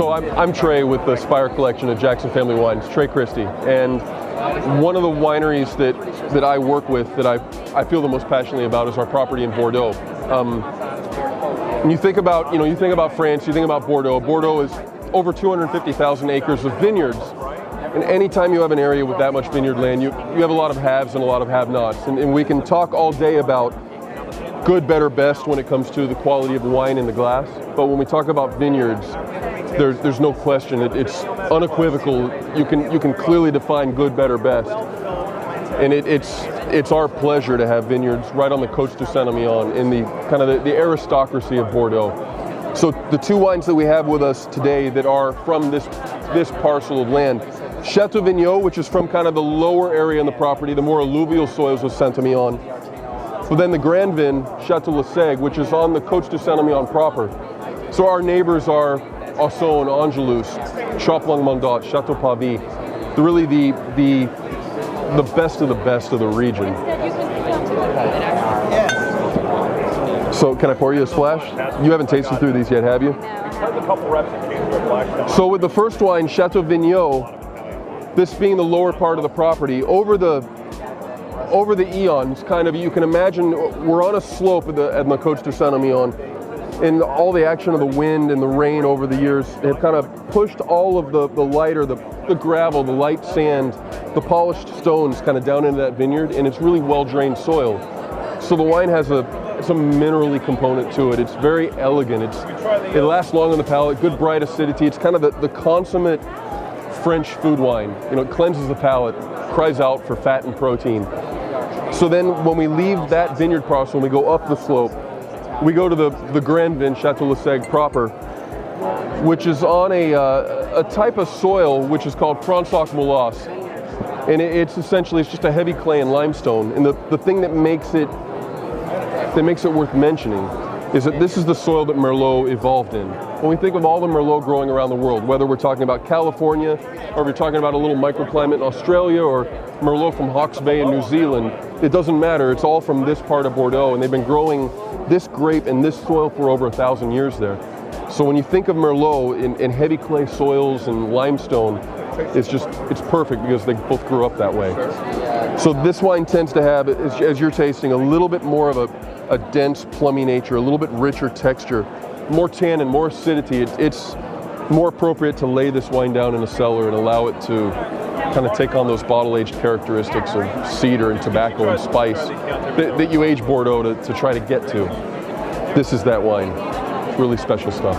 So I'm Trey with the Spire Collection of Jackson Family Wines, Trey Christie, and one of the wineries that I work with that I feel the most passionately about is our property in Bordeaux. When you think about France, you think about Bordeaux. Bordeaux is over 250,000 acres of vineyards, and anytime you have an area with that much vineyard land, you have a lot of haves and a lot of have-nots, and we can talk all day about good, better, best when it comes to the quality of wine in the glass. But when we talk about vineyards, there's no question. It's unequivocal. You can clearly define good, better, best. And it's our pleasure to have vineyards right on the Côte du Saint-Emilion in the kind of the aristocracy of Bordeaux. So the two wines that we have with us today that are from this parcel of land, Chateau Vignot, which is from kind of the lower area in the property, the more alluvial soils of Saint-Emilion. But then the Grand Vin, Chateau Lassegue, which is on the Côte du Saint-Emilion proper. So our neighbors are Ausson, Angelus, Choplong-Mondot, Chateau Pavie. They're really the best of the region. So can I pour you a splash? You haven't tasted through these yet, have you? So with the first wine, Chateau Vignot, this being the lower part of the property, over the eons, kind of, you can imagine we're on a slope at the Côte du Saint-Emilion, and all the action of the wind and the rain over the years have kind of pushed all of the lighter, the gravel, the light sand, the polished stones kind of down into that vineyard, and it's really well-drained soil. So the wine has a minerally component to it. It's very elegant. It lasts long on the palate, good bright acidity. It's kind of the consummate French food wine. It cleanses the palate, cries out for fat and protein. So then when we leave that vineyard parcel and we go up the slope, we go to the Grand Vin, Chateau Lassegue proper, which is on a type of soil which is called Fransac Molasse. And it's just a heavy clay and limestone. And the thing that makes it worth mentioning is that this is the soil that Merlot evolved in. When we think of all the Merlot growing around the world, whether we're talking about California, or we're talking about a little microclimate in Australia, or Merlot from Hawke's Bay in New Zealand, it doesn't matter. It's all from this part of Bordeaux, and they've been growing this grape in this soil for over 1,000 years there. So when you think of Merlot in heavy clay soils and limestone, it's perfect because they both grew up that way. So this wine tends to have, as you're tasting, a little bit more of a dense, plummy nature, a little bit richer texture, more tannin, more acidity. It's more appropriate to lay this wine down in a cellar and allow it to kind of take on those bottle-aged characteristics of cedar and tobacco and spice that you age Bordeaux to try to get to. This is that wine. Really special stuff.